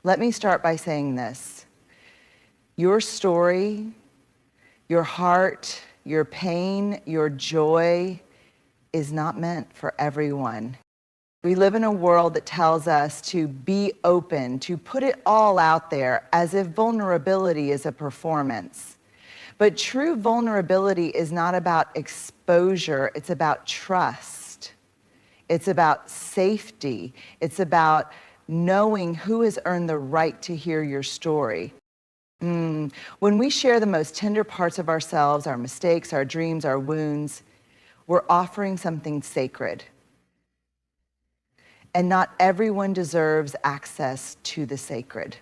Let me start by saying this. Your story, your heart, your pain, your joy is not meant for everyone. We live in a world that tells us to be open, to put it all out there as if vulnerability is a performance. But true vulnerability is not about exposure, it's about trust. It's about safety. It's about knowing who has earned the right to hear your story. When we share the most tender parts of ourselves, our mistakes, our dreams, our wounds, we're offering something sacred. And not everyone deserves access to the sacred.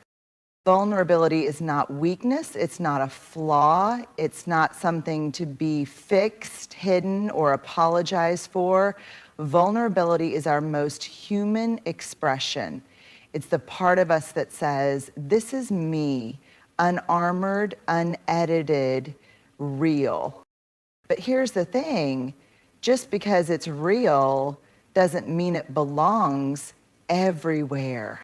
Vulnerability is not weakness, it's not a flaw, it's not something to be fixed, hidden, or apologized for. Vulnerability is our most human expression. It's the part of us that says, this is me, unarmored, unedited, real. But here's the thing, just because it's real doesn't mean it belongs everywhere.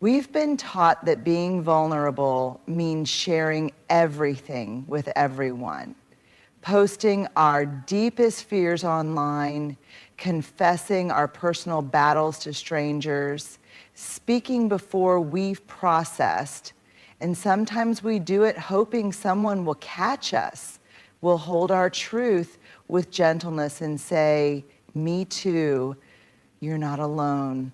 We've been taught that being vulnerable means sharing everything with everyone, posting our deepest fears online, confessing our personal battles to strangers, speaking before we've processed, and sometimes we do it hoping someone will catch us, will hold our truth with gentleness and say, me too, you're not alone.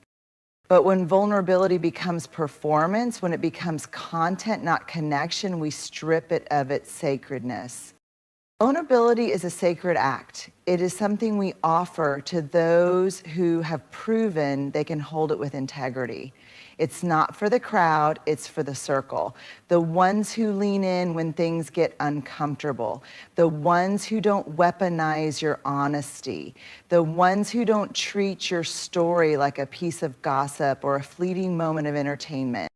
But when vulnerability becomes performance, when it becomes content, not connection, we strip it of its sacredness. Vulnerability is a sacred act. It is something we offer to those who have proven they can hold it with integrity. It's not for the crowd, it's for the circle. The ones who lean in when things get uncomfortable. The ones who don't weaponize your honesty. The ones who don't treat your story like a piece of gossip or a fleeting moment of entertainment.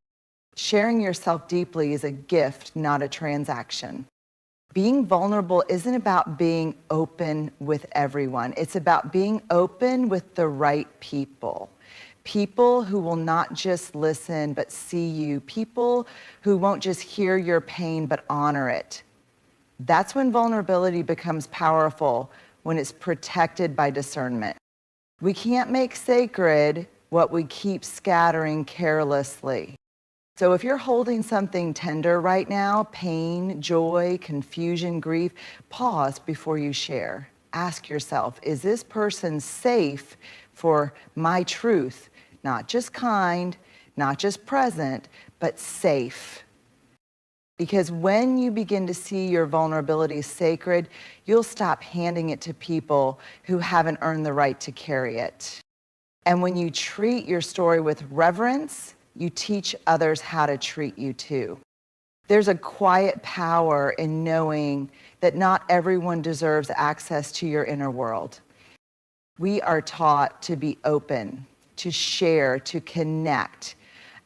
Sharing yourself deeply is a gift, not a transaction. Being vulnerable isn't about being open with everyone. It's about being open with the right people. People who will not just listen, but see you. People who won't just hear your pain, but honor it. That's when vulnerability becomes powerful, when it's protected by discernment. We can't make sacred what we keep scattering carelessly. So if you're holding something tender right now, pain, joy, confusion, grief, pause before you share. Ask yourself, is this person safe for my truth? Not just kind, not just present, but safe. Because when you begin to see your vulnerability sacred, you'll stop handing it to people who haven't earned the right to carry it. And when you treat your story with reverence, you teach others how to treat you too. There's a quiet power in knowing that not everyone deserves access to your inner world. We are taught to be open, to share, to connect.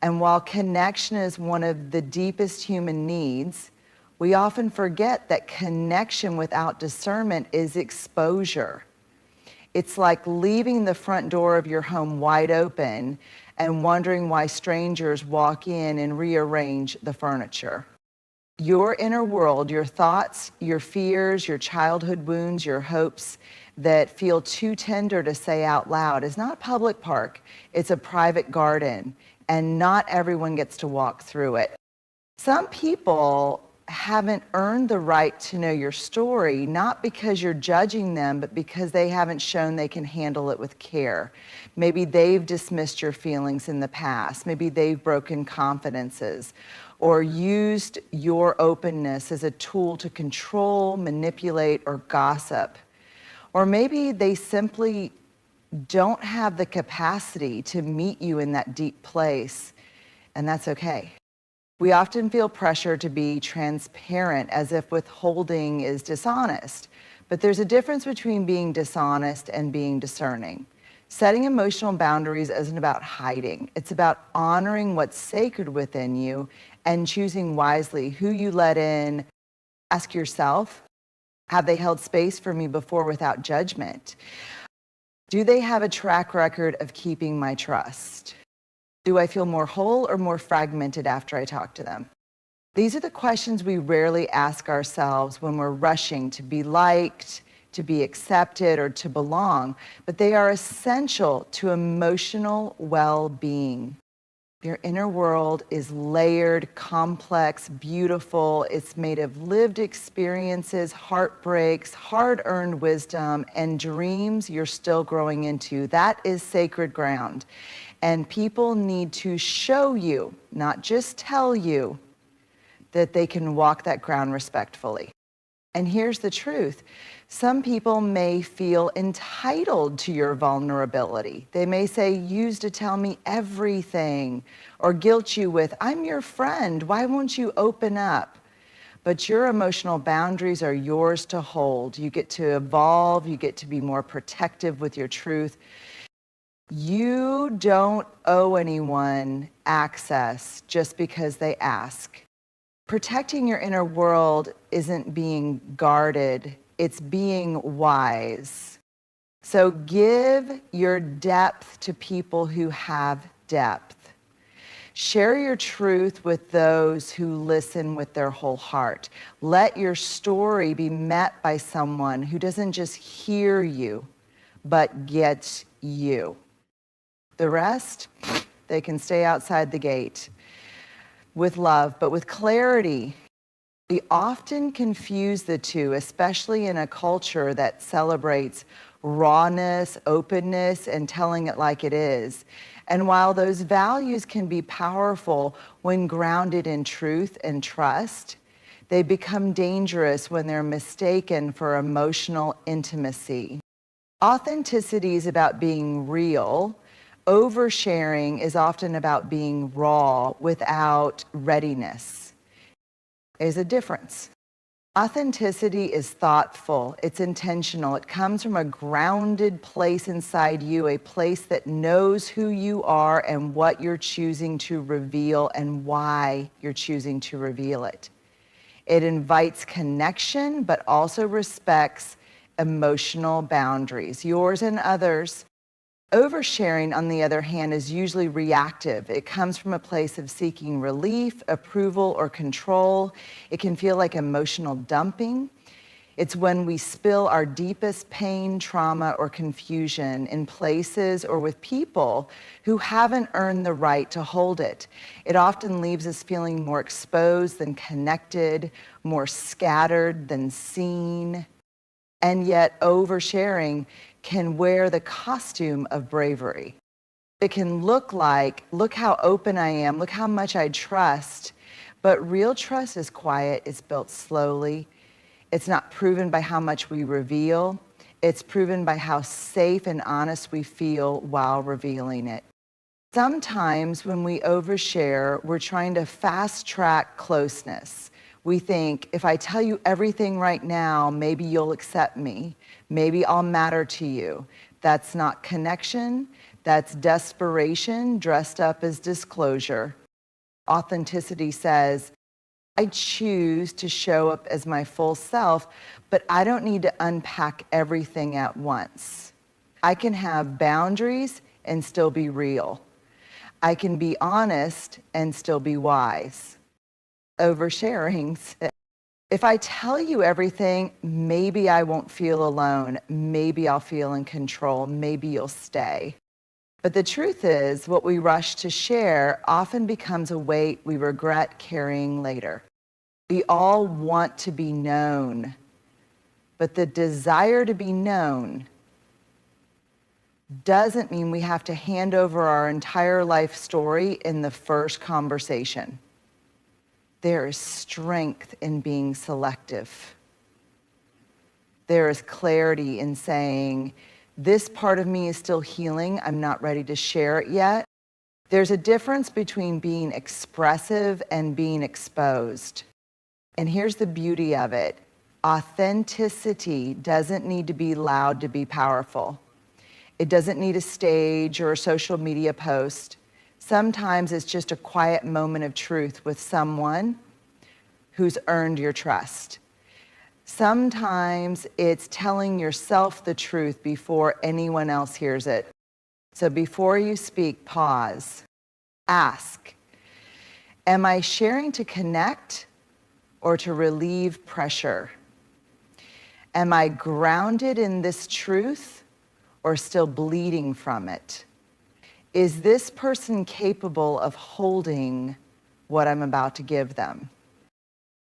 And while connection is one of the deepest human needs, we often forget that connection without discernment is exposure. It's like leaving the front door of your home wide open and wondering why strangers walk in and rearrange the furniture. Your inner world, your thoughts, your fears, your childhood wounds, your hopes that feel too tender to say out loud is not a public park, it's a private garden, and not everyone gets to walk through it. Some people haven't earned the right to know your story, not because you're judging them, but because they haven't shown they can handle it with care. Maybe they've dismissed your feelings in the past. Maybe they've broken confidences or used your openness as a tool to control, manipulate, or gossip. Or maybe they simply don't have the capacity to meet you in that deep place, and that's okay. We often feel pressure to be transparent as if withholding is dishonest, but there's a difference between being dishonest and being discerning. Setting emotional boundaries isn't about hiding. It's about honoring what's sacred within you and choosing wisely who you let in. Ask yourself, have they held space for me before without judgment? Do they have a track record of keeping my trust? Do I feel more whole or more fragmented after I talk to them? These are the questions we rarely ask ourselves when we're rushing to be liked, to be accepted, or to belong, but they are essential to emotional well-being. Your inner world is layered, complex, beautiful. It's made of lived experiences, heartbreaks, hard-earned wisdom, and dreams you're still growing into. That is sacred ground. And people need to show you, not just tell you, that they can walk that ground respectfully. And here's the truth. Some people may feel entitled to your vulnerability. They may say, "You used to tell me everything," or guilt you with, "I'm your friend, why won't you open up?" But your emotional boundaries are yours to hold. You get to evolve, you get to be more protective with your truth. You don't owe anyone access just because they ask. Protecting your inner world isn't being guarded, it's being wise. So give your depth to people who have depth. Share your truth with those who listen with their whole heart. Let your story be met by someone who doesn't just hear you, but gets you. The rest, they can stay outside the gate. With love, but with clarity. We often confuse the two, especially in a culture that celebrates rawness, openness, and telling it like it is. And while those values can be powerful when grounded in truth and trust, they become dangerous when they're mistaken for emotional intimacy. Authenticity is about being real. Oversharing is often about being raw without readiness. There's a difference. Authenticity is thoughtful, it's intentional, it comes from a grounded place inside you, a place that knows who you are and what you're choosing to reveal and why you're choosing to reveal it. It invites connection, but also respects emotional boundaries, yours and others. Oversharing, on the other hand, is usually reactive. It comes from a place of seeking relief, approval, or control. It can feel like emotional dumping. It's when we spill our deepest pain, trauma, or confusion in places or with people who haven't earned the right to hold it. It often leaves us feeling more exposed than connected, more scattered than seen. And yet oversharing can wear the costume of bravery. It can look like, look how open I am, look how much I trust. But real trust is quiet, it's built slowly. It's not proven by how much we reveal. It's proven by how safe and honest we feel while revealing it. Sometimes when we overshare, we're trying to fast track closeness. We think, if I tell you everything right now, maybe you'll accept me. Maybe I'll matter to you. That's not connection. That's desperation dressed up as disclosure. Authenticity says, I choose to show up as my full self, but I don't need to unpack everything at once. I can have boundaries and still be real. I can be honest and still be wise. Oversharing says, if I tell you everything, maybe I won't feel alone. Maybe I'll feel in control. Maybe you'll stay. But the truth is, what we rush to share often becomes a weight we regret carrying later. We all want to be known, but the desire to be known doesn't mean we have to hand over our entire life story in the first conversation. There is strength in being selective. There is clarity in saying, this part of me is still healing, I'm not ready to share it yet. There's a difference between being expressive and being exposed. And here's the beauty of it. Authenticity doesn't need to be loud to be powerful. It doesn't need a stage or a social media post. Sometimes it's just a quiet moment of truth with someone who's earned your trust. Sometimes it's telling yourself the truth before anyone else hears it. So before you speak, pause. Ask, am I sharing to connect or to relieve pressure? Am I grounded in this truth or still bleeding from it? Is this person capable of holding what I'm about to give them?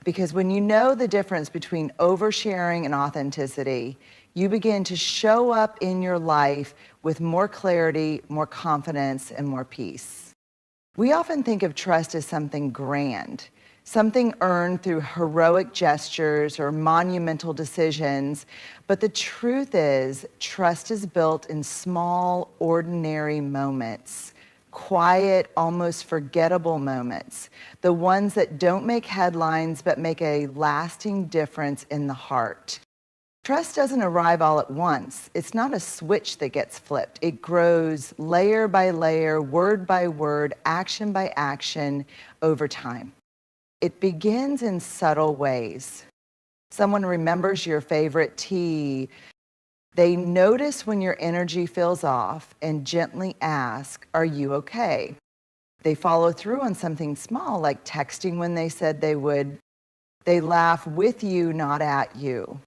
Because when you know the difference between oversharing and authenticity, you begin to show up in your life with more clarity, more confidence, and more peace. We often think of trust as something grand, something earned through heroic gestures or monumental decisions. But the truth is, trust is built in small, ordinary moments, quiet, almost forgettable moments, the ones that don't make headlines but make a lasting difference in the heart. Trust doesn't arrive all at once. It's not a switch that gets flipped. It grows layer by layer, word by word, action by action over time. It begins in subtle ways. Someone remembers your favorite tea. They notice when your energy feels off and gently ask, "Are you okay?" They follow through on something small, like texting when they said they would. They laugh with you, not at you.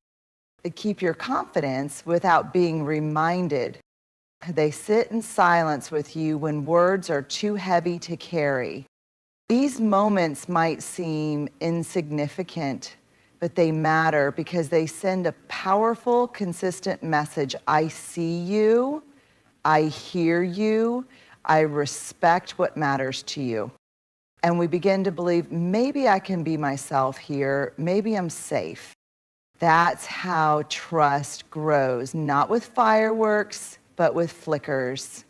They keep your confidence without being reminded. They sit in silence with you when words are too heavy to carry. These moments might seem insignificant, but they matter because they send a powerful, consistent message. I see you, I hear you, I respect what matters to you. And we begin to believe, maybe I can be myself here, maybe I'm safe. That's how trust grows, not with fireworks, but with flickers.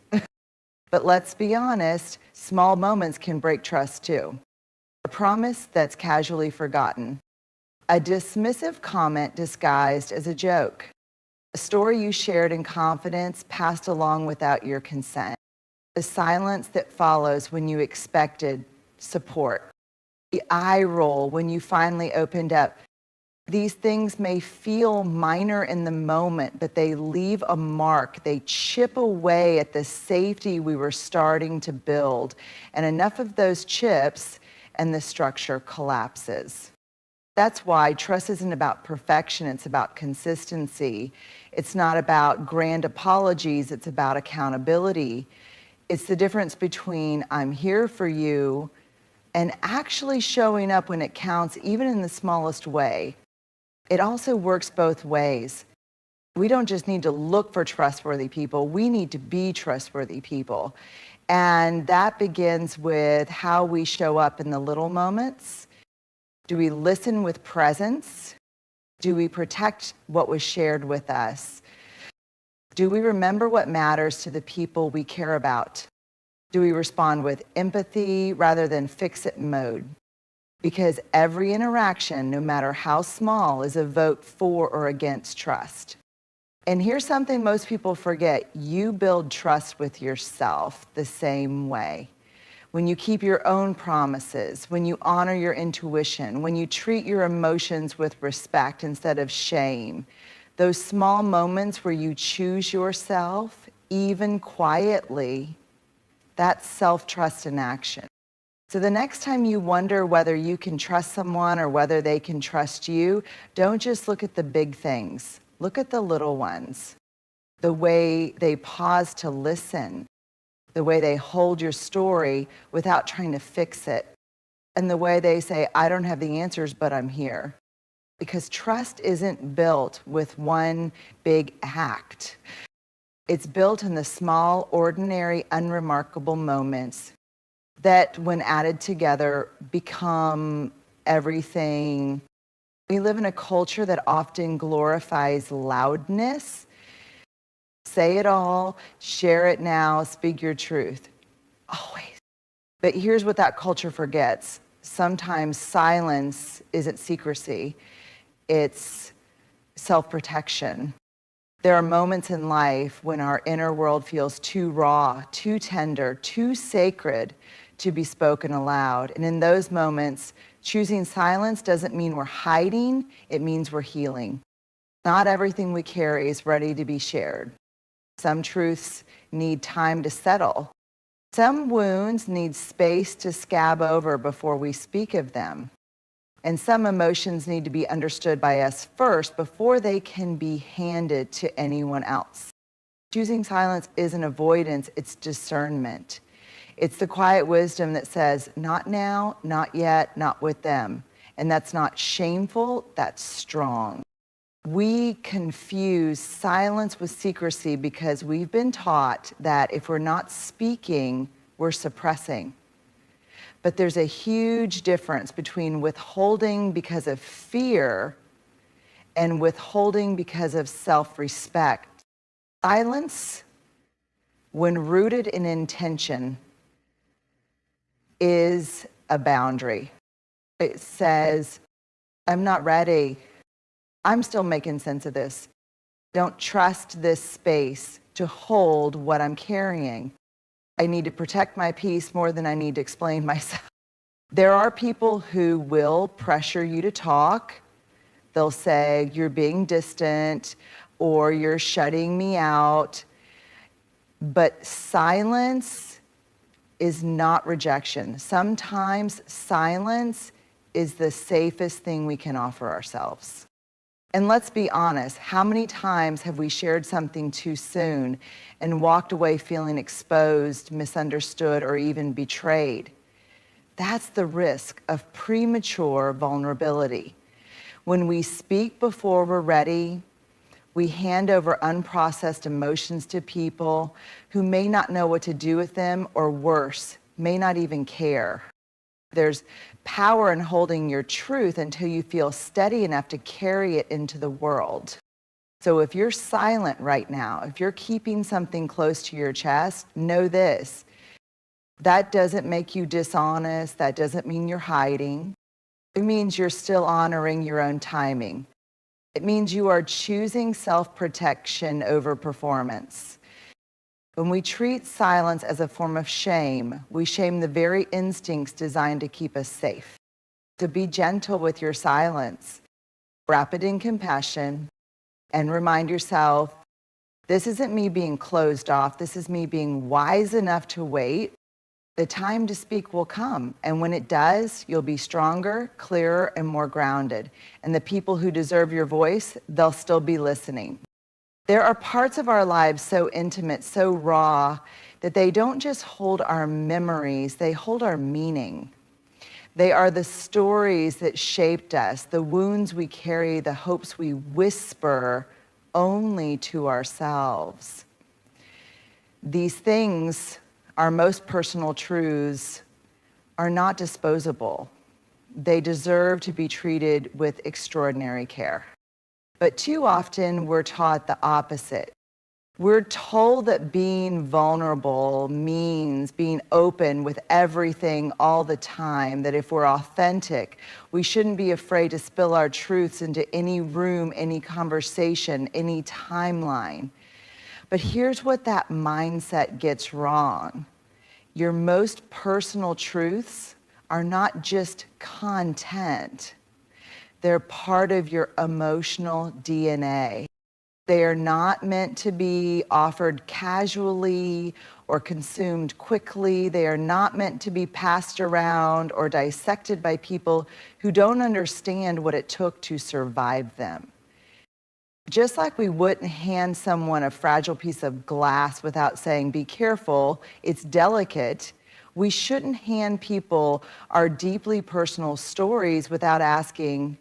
But let's be honest, small moments can break trust too. A promise that's casually forgotten. A dismissive comment disguised as a joke. A story you shared in confidence passed along without your consent. The silence that follows when you expected support. The eye roll when you finally opened up. These things may feel minor in the moment, but they leave a mark. They chip away at the safety we were starting to build. And enough of those chips and the structure collapses. That's why trust isn't about perfection, it's about consistency. It's not about grand apologies, it's about accountability. It's the difference between I'm here for you and actually showing up when it counts, even in the smallest way. It also works both ways. We don't just need to look for trustworthy people, we need to be trustworthy people. And that begins with how we show up in the little moments. Do we listen with presence? Do we protect what was shared with us? Do we remember what matters to the people we care about? Do we respond with empathy rather than fix-it mode? Because every interaction, no matter how small, is a vote for or against trust. And here's something most people forget. You build trust with yourself the same way. When you keep your own promises, when you honor your intuition, when you treat your emotions with respect instead of shame, those small moments where you choose yourself, even quietly, that's self-trust in action. So the next time you wonder whether you can trust someone or whether they can trust you, don't just look at the big things. Look at the little ones. The way they pause to listen, the way they hold your story without trying to fix it, and the way they say, I don't have the answers, but I'm here. Because trust isn't built with one big act. It's built in the small, ordinary, unremarkable moments that, when added together, become everything. We live in a culture that often glorifies loudness. Say it all, share it now, speak your truth. Always. But here's what that culture forgets. Sometimes silence isn't secrecy, it's self-protection. There are moments in life when our inner world feels too raw, too tender, too sacred to be spoken aloud. And in those moments, choosing silence doesn't mean we're hiding, it means we're healing. Not everything we carry is ready to be shared. Some truths need time to settle. Some wounds need space to scab over before we speak of them. And some emotions need to be understood by us first before they can be handed to anyone else. Choosing silence isn't avoidance, it's discernment. It's the quiet wisdom that says, not now, not yet, not with them. And that's not shameful, that's strong. We confuse silence with secrecy because we've been taught that if we're not speaking, we're suppressing. But there's a huge difference between withholding because of fear and withholding because of self-respect. Silence, when rooted in intention, is a boundary. It says, I'm not ready. I'm still making sense of this. Don't trust this space to hold what I'm carrying. I need to protect my peace more than I need to explain myself. There are people who will pressure you to talk. They'll say, you're being distant or you're shutting me out. But silence is not rejection. Sometimes silence is the safest thing we can offer ourselves. And let's be honest, how many times have we shared something too soon and walked away feeling exposed, misunderstood, or even betrayed? That's the risk of premature vulnerability. When we speak before we're ready, we hand over unprocessed emotions to people who may not know what to do with them, or worse, may not even care. There's power in holding your truth until you feel steady enough to carry it into the world. So if you're silent right now, if you're keeping something close to your chest, know this. That doesn't make you dishonest. That doesn't mean you're hiding. It means you're still honoring your own timing. It means you are choosing self-protection over performance. When we treat silence as a form of shame, we shame the very instincts designed to keep us safe. So be gentle with your silence, wrap it in compassion, and remind yourself, this isn't me being closed off, this is me being wise enough to wait. The time to speak will come, and when it does, you'll be stronger, clearer, and more grounded. And the people who deserve your voice, they'll still be listening. There are parts of our lives so intimate, so raw, that they don't just hold our memories, they hold our meaning. They are the stories that shaped us, the wounds we carry, the hopes we whisper only to ourselves. These things, our most personal truths, are not disposable. They deserve to be treated with extraordinary care. But too often, we're taught the opposite. We're told that being vulnerable means being open with everything all the time, that if we're authentic, we shouldn't be afraid to spill our truths into any room, any conversation, any timeline. But here's what that mindset gets wrong. Your most personal truths are not just content. They're part of your emotional DNA. They are not meant to be offered casually or consumed quickly. They are not meant to be passed around or dissected by people who don't understand what it took to survive them. Just like we wouldn't hand someone a fragile piece of glass without saying, be careful, it's delicate, we shouldn't hand people our deeply personal stories without asking,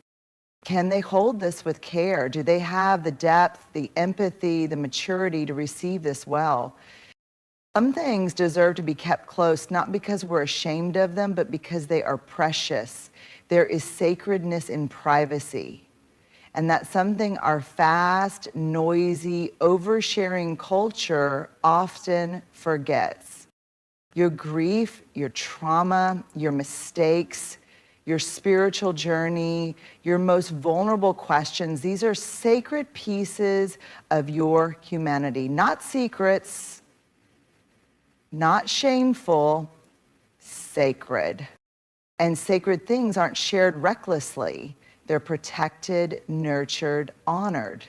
can they hold this with care? Do they have the depth, the empathy, the maturity to receive this well? Some things deserve to be kept close, not because we're ashamed of them, but because they are precious. There is sacredness in privacy. And that's something our fast, noisy, oversharing culture often forgets. Your grief, your trauma, your mistakes, your spiritual journey, your most vulnerable questions, these are sacred pieces of your humanity. Not secrets, not shameful, sacred. And sacred things aren't shared recklessly. They're protected, nurtured, honored.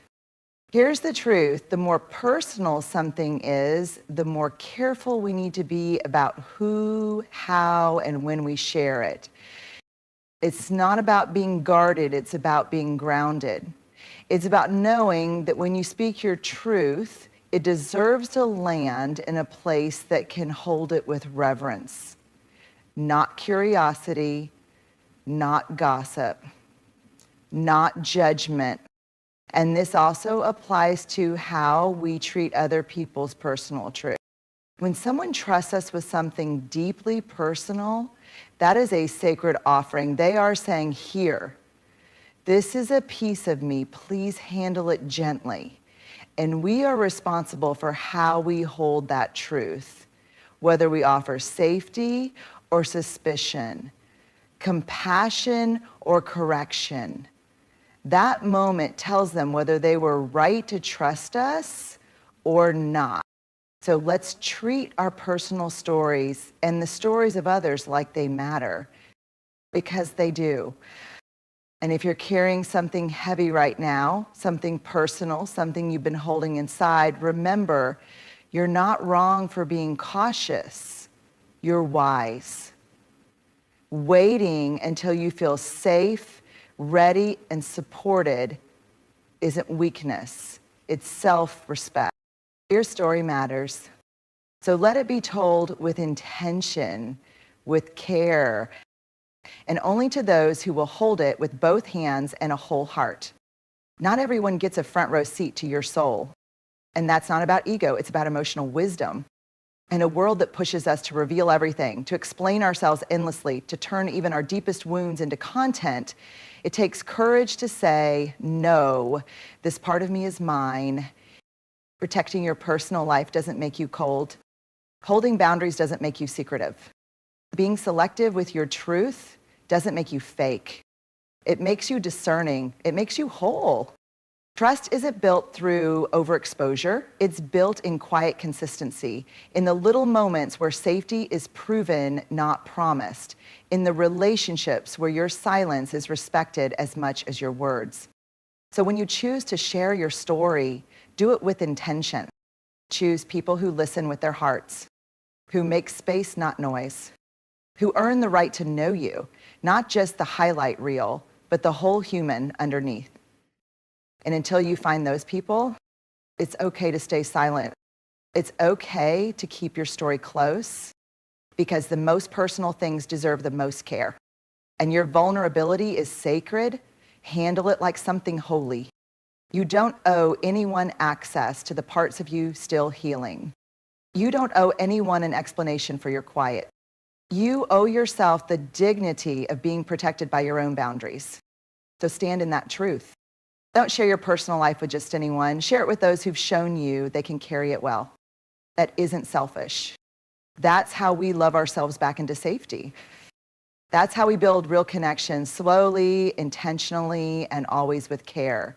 Here's the truth. The more personal something is, the more careful we need to be about who, how, and when we share it. It's not about being guarded, it's about being grounded. It's about knowing that when you speak your truth, it deserves to land in a place that can hold it with reverence, not curiosity, not gossip, not judgment. And this also applies to how we treat other people's personal truth. When someone trusts us with something deeply personal, that is a sacred offering. They are saying, here, this is a piece of me, please handle it gently. And we are responsible for how we hold that truth, whether we offer safety or suspicion, compassion or correction. That moment tells them whether they were right to trust us or not. So let's treat our personal stories and the stories of others like they matter, because they do. And if you're carrying something heavy right now, something personal, something you've been holding inside, remember, you're not wrong for being cautious. You're wise. Waiting until you feel safe, ready, and supported isn't weakness. It's self-respect. Your story matters. So let it be told with intention, with care, and only to those who will hold it with both hands and a whole heart. Not everyone gets a front row seat to your soul. And that's not about ego, it's about emotional wisdom. In a world that pushes us to reveal everything, to explain ourselves endlessly, to turn even our deepest wounds into content, it takes courage to say, no, this part of me is mine. Protecting your personal life doesn't make you cold. Holding boundaries doesn't make you secretive. Being selective with your truth doesn't make you fake. It makes you discerning. It makes you whole. Trust isn't built through overexposure. It's built in quiet consistency, in the little moments where safety is proven, not promised, in the relationships where your silence is respected as much as your words. So when you choose to share your story, do it with intention. Choose people who listen with their hearts, who make space, not noise, who earn the right to know you, not just the highlight reel, but the whole human underneath. And until you find those people, it's okay to stay silent. It's okay to keep your story close, because the most personal things deserve the most care. And your vulnerability is sacred. Handle it like something holy. You don't owe anyone access to the parts of you still healing. You don't owe anyone an explanation for your quiet. You owe yourself the dignity of being protected by your own boundaries. So stand in that truth. Don't share your personal life with just anyone. Share it with those who've shown you they can carry it well. That isn't selfish. That's how we love ourselves back into safety. That's how we build real connections, slowly, intentionally, and always with care.